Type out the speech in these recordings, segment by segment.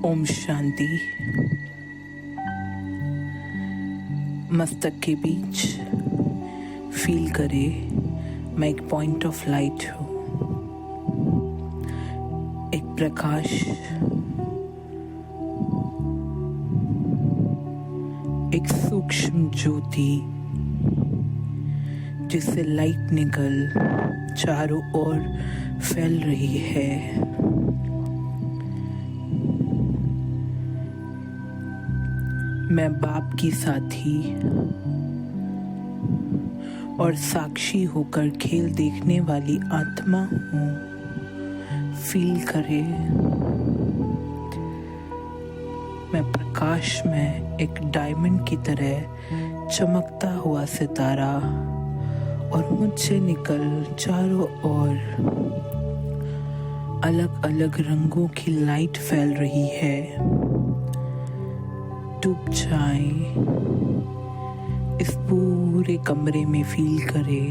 ओम शांति। मस्तक के बीच फील करे मैं एक पॉइंट ऑफ लाइट हूँ, एक प्रकाश, एक सूक्ष्म ज्योति जिससे लाइट निकल चारों ओर फैल रही है। मैं बाप की साथी और साक्षी होकर खेल देखने वाली आत्मा हूँ। फील करे मैं प्रकाश में एक डायमंड की तरह चमकता हुआ सितारा और मुझसे निकल चारों ओर अलग अलग रंगों की लाइट फैल रही है। डूब जाए इस पूरे कमरे में, फील करे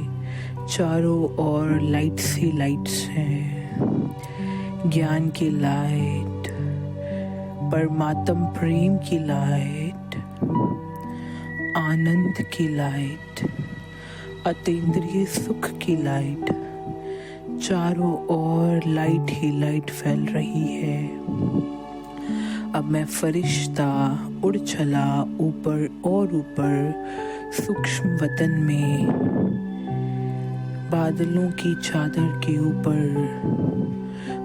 चारों ओर लाइट्स ही लाइट्स हैं। ज्ञान की लाइट, परमात्म प्रेम की लाइट, आनंद की लाइट, अतीन्द्रिय सुख की लाइट, चारों ओर लाइट ही लाइट फैल रही है। अब मैं फरिश्ता उड़ चला ऊपर और ऊपर सूक्ष्म वतन में, बादलों की चादर के ऊपर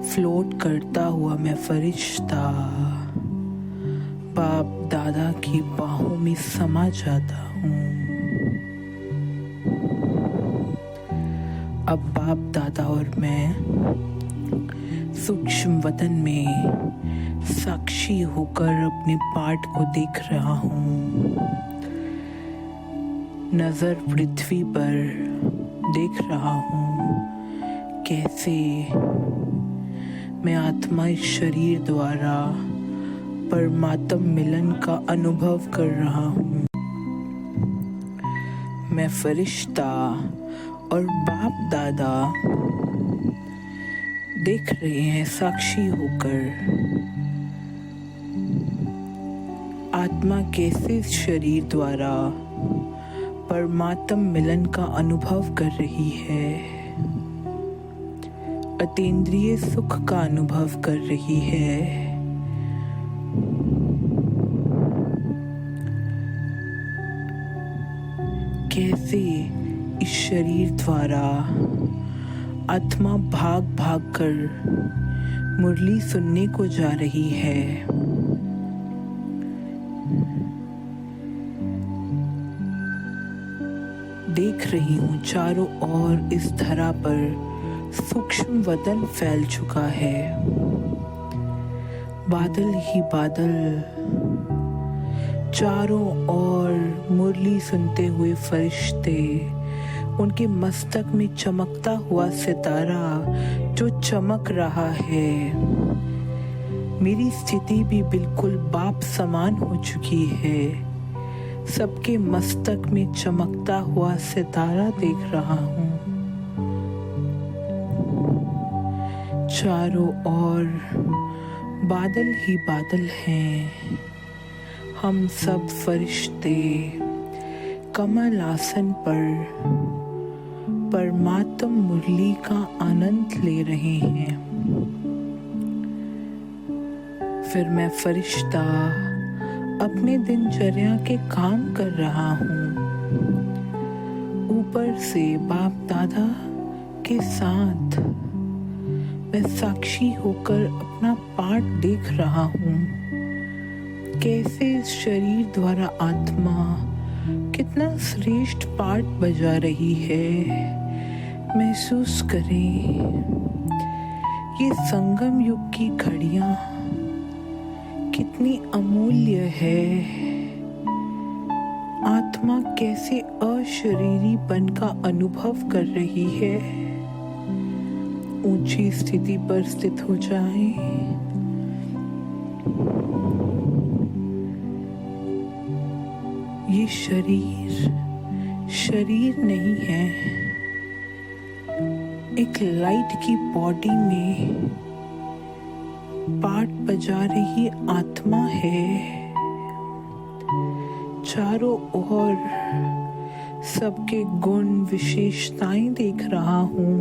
फ्लोट करता हुआ मैं फरिश्ता बाप दादा की बाहों में समा जाता हूँ। अब बाप दादा और मैं सूक्ष्म वतन में साक्षी होकर अपने पार्ट को देख रहा हूँ। नजर पृथ्वी पर देख रहा हूँ कैसे मैं आत्मा इस शरीर द्वारा परमात्म मिलन का अनुभव कर रहा हूँ। मैं फरिश्ता और बाप दादा देख रहे हैं साक्षी होकर आत्मा कैसे इस शरीर द्वारा परमात्म मिलन का अनुभव कर रही है, अतीन्द्रिय सुख का अनुभव कर रही है। कैसे इस शरीर द्वारा आत्मा भाग भाग कर मुरली सुनने को जा रही है। देख रही हूँ चारों ओर इस धरा पर सूक्ष्म वतन फैल चुका है। बादल ही बादल, चारों ओर मुरली सुनते हुए फरिश्ते, उनके मस्तक में चमकता हुआ सितारा जो चमक रहा है। मेरी स्थिति भी बिल्कुल बाप समान हो चुकी है। सबके मस्तक में चमकता हुआ सितारा देख रहा हूँ। चारों ओर बादल ही बादल हैं। हम सब फरिश्ते कमल आसन पर परमात्म मुरली का आनंद ले रहे हैं। फिर मैं फरिश्ता अपने दिनचर्या के काम कर रहा हूँ। ऊपर से बाप दादा के साथ मैं साक्षी होकर अपना पार्ट देख रहा हूँ। कैसे इस शरीर द्वारा आत्मा कितना श्रेष्ठ पार्ट बजा रही है। महसूस करें ये संगम युग की घड़ियाँ कितनी अमूल्य है। आत्मा कैसे अशरीरीपन का अनुभव कर रही है। ऊंची स्थिति पर स्थित हो जाए। ये शरीर नहीं है। एक लाइट की बॉडी में पाठ बजा रही आत्मा है। चारों ओर सबके गुण विशेषताएं देख रहा हूँ।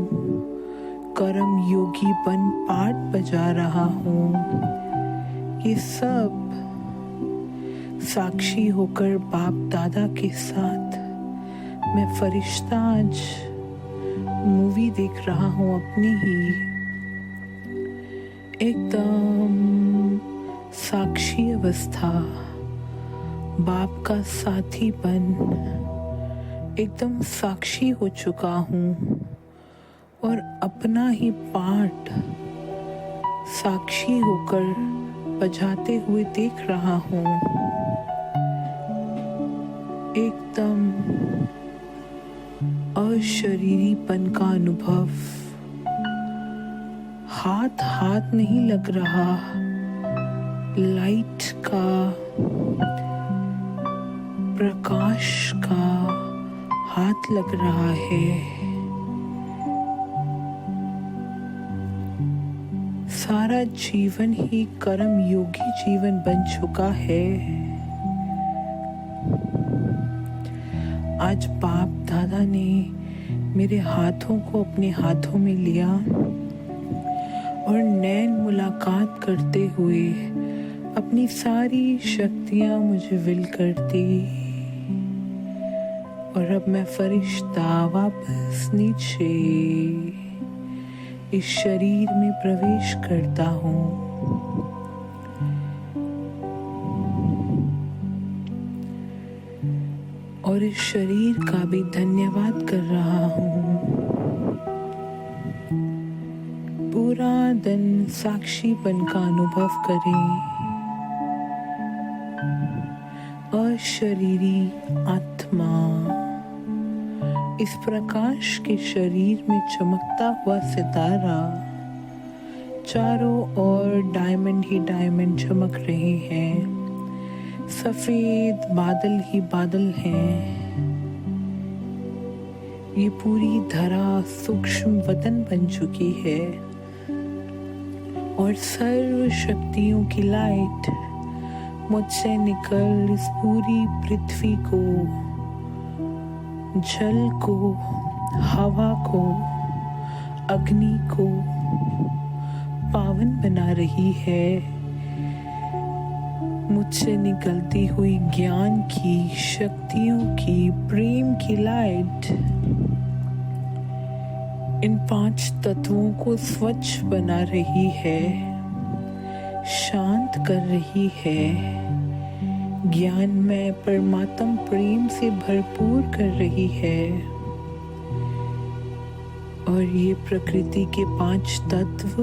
कर्म योगी बन पाठ बजा रहा हूँ। ये सब साक्षी होकर बाप दादा के साथ मैं फरिश्ता आज मूवी देख रहा हूँ अपनी ही। एकदम साक्षी अवस्था, बाप का साथी बन एकदम साक्षी हो चुका हूँ और अपना ही पाठ साक्षी होकर बजाते हुए देख रहा हूँ। एकदम अशरीरीपन का अनुभव, हाथ हाथ नहीं लग रहा, लाइट का, प्रकाश का हाथ लग रहा है। सारा जीवन ही कर्म योगी जीवन बन चुका है। आज बाप दादा ने मेरे हाथों को अपने हाथों में लिया और नैन मुलाकात करते हुए अपनी सारी शक्तियां मुझे विल कर दी। और अब मैं फरिश्ता वापस नीचे इस शरीर में प्रवेश करता हूँ। और इस शरीर का भी धन्यवाद कर रहा हूँ। पूरा दिन साक्षीपन का अनुभव करें। अशरीरी आत्मा इस प्रकाश के शरीर में चमकता हुआ सितारा, चारों ओर डायमंड ही डायमंड चमक रहे हैं। सफेद बादल ही बादल हैं। ये पूरी धरा सूक्ष्म वतन बन चुकी है और सर्व शक्तियों की लाइट मुझसे निकल इस पूरी पृथ्वी को, जल को, हवा को, अग्नि को पावन बना रही है। मुझसे निकलती हुई ज्ञान की, शक्तियों की, प्रेम की लाइट इन 5 तत्वों को स्वच्छ बना रही है, शांत कर रही है, ज्ञान में परमात्म प्रेम से भरपूर कर रही है। और ये प्रकृति के 5 तत्व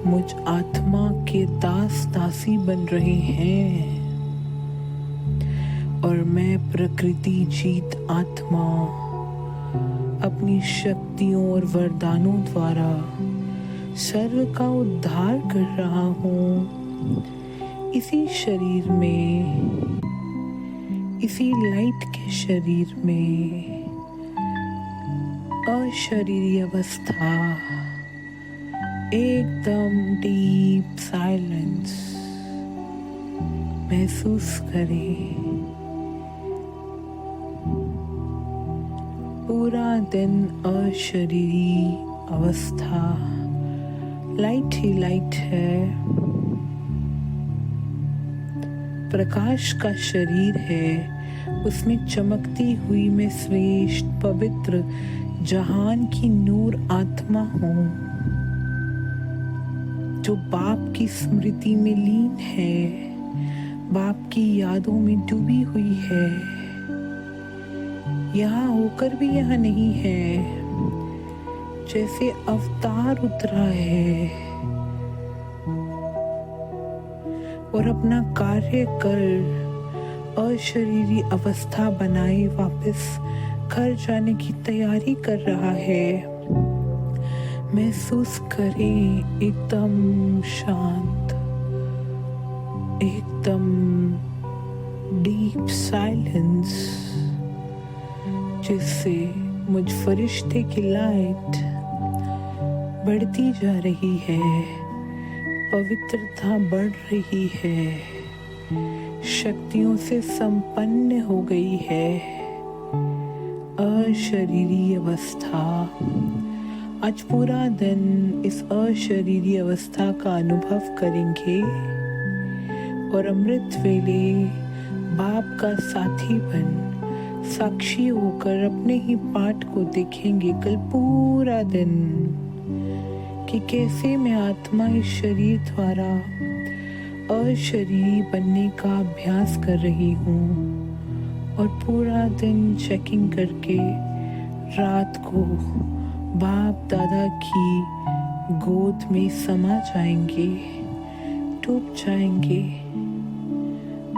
मुझ आत्मा के दास दासी बन रहे हैं और मैं प्रकृति जीत आत्मा अपनी शक्तियों और वरदानों द्वारा सर्व का उद्धार कर रहा हूँ। इसी शरीर में, इसी लाइट के शरीर में अशरीरी अवस्था, एकदम डीप साइलेंस महसूस करें। पूरा दिन अशरीरी अवस्था, लाइट ही लाइट है, प्रकाश का शरीर है, उसमें चमकती हुई मैं श्रेष्ठ पवित्र जहान की नूर आत्मा हूँ जो बाप की स्मृति में लीन है, बाप की यादों में डूबी हुई है। यहाँ होकर भी यहाँ नहीं है, जैसे अवतार उतरा है और अपना कार्य कर अशरीरी अवस्था बनाए वापस घर जाने की तैयारी कर रहा है। महसूस करें एकदम शांत, एकदम डीप साइलेंस, जिससे मुझ फरिश्ते की लाइट बढ़ती जा रही है, पवित्रता बढ़ रही है, शक्तियों से संपन्न हो गई है। अशरीरी अवस्था, आज पूरा दिन इस अशरीरी अवस्था का अनुभव करेंगे और अमृत वेले बाप का साथी बन साक्षी होकर अपने ही पाठ को देखेंगे कल पूरा दिन कि कैसे मैं आत्मा इस शरीर द्वारा अशरीरी बनने का अभ्यास कर रही हूँ और पूरा दिन चेकिंग करके रात को बाप दादा की गोद में समा जाएंगे, डूब जाएंगे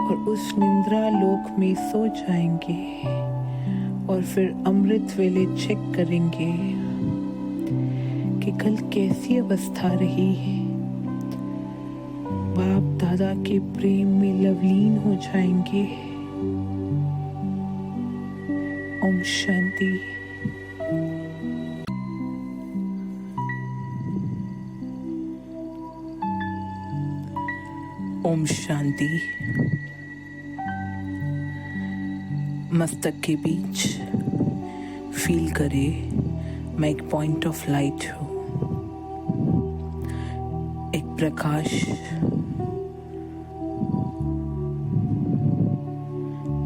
और उस निंद्रा लोक में सो जाएंगे और फिर अमृत वेले चेक करेंगे कि कल कैसी अवस्था रही। बाप दादा के प्रेम में लवलीन हो जाएंगे। ओम शांति। ओम शांति। मस्तक के बीच फील करे मैं एक पॉइंट ऑफ लाइट हूँ, एक प्रकाश,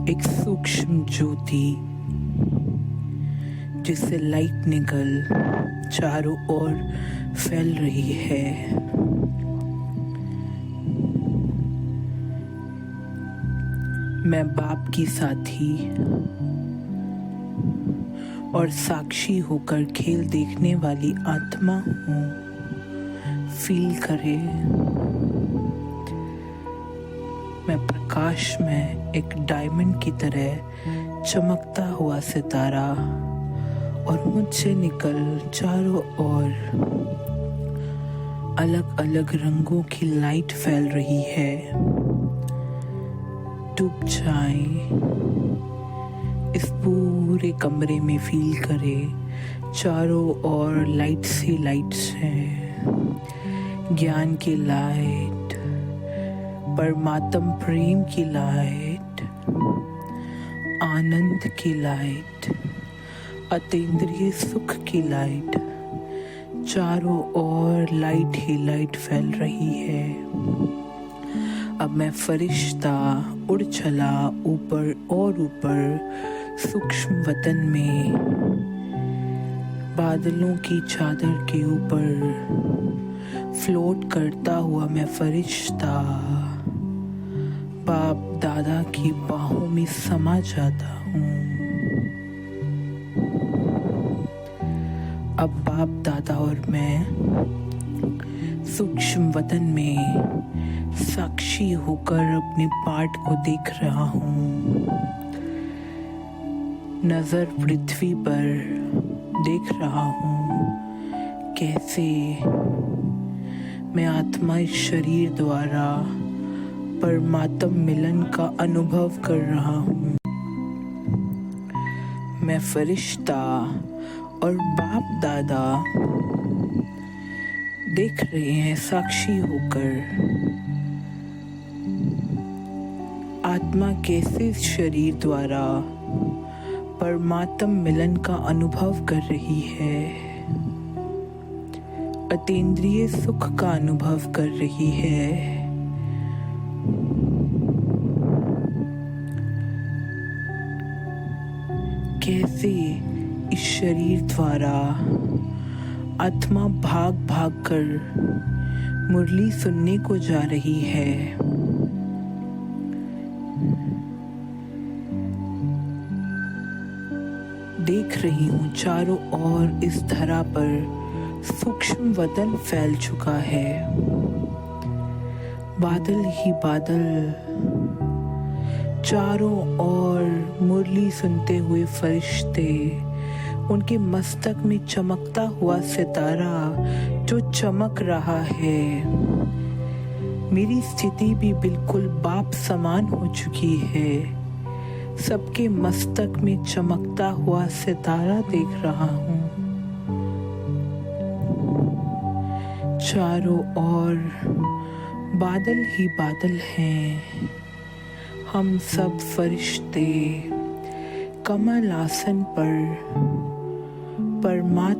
एक सूक्ष्म ज्योति जिससे लाइट निकल चारों ओर फैल रही है। मैं बाप की साथी और साक्षी होकर खेल देखने वाली आत्मा हूँ। फील करे मैं प्रकाश में एक डायमंड की तरह चमकता हुआ सितारा और मुझसे निकल चारों ओर अलग अलग रंगों की लाइट फैल रही है। डूब जाए इस पूरे कमरे में। फील करे चारों ओर लाइट्स ही लाइट्स हैं। ज्ञान की लाइट, परमात्म प्रेम की लाइट, आनंद की लाइट, अतीन्द्रिय सुख की लाइट, चारों ओर लाइट ही लाइट फैल रही है। अब मैं फरिश्ता उड़ चला ऊपर और ऊपर सूक्ष्म वतन में, बादलों की चादर के ऊपर फ्लोट करता हुआ मैं फरिश्ता बाप दादा की बाहों में समा जाता हूँ। अब बाप दादा और मैं सूक्ष्म वतन में साक्षी होकर अपने पाठ को देख रहा हूँ। नजर पृथ्वी पर देख रहा हूँ कैसे मैं आत्मा इस शरीर द्वारा परमात्म मिलन का अनुभव कर रहा हूँ। मैं फरिश्ता और बाप दादा देख रहे हैं साक्षी होकर आत्मा कैसे शरीर द्वारा परमात्म मिलन का अनुभव कर रही है, अतीन्द्रिय सुख का अनुभव कर रही है। कैसे इस शरीर द्वारा आत्मा भाग भाग कर मुरली सुनने को जा रही है। देख रही हूँ चारों ओर इस धरा पर सूक्ष्म वतन फैल चुका है। बादल ही बादल, चारों ओर मुरली सुनते हुए फरिश्ते, उनके मस्तक में चमकता हुआ सितारा जो चमक रहा है। मेरी स्थिति भी बिल्कुल बाप समान हो चुकी है। सबके मस्तक में चमकता हुआ सितारा देख रहा हूँ। चारों ओर बादल ही बादल हैं। हम सब फरिश्ते कमल आसन पर परमात्मा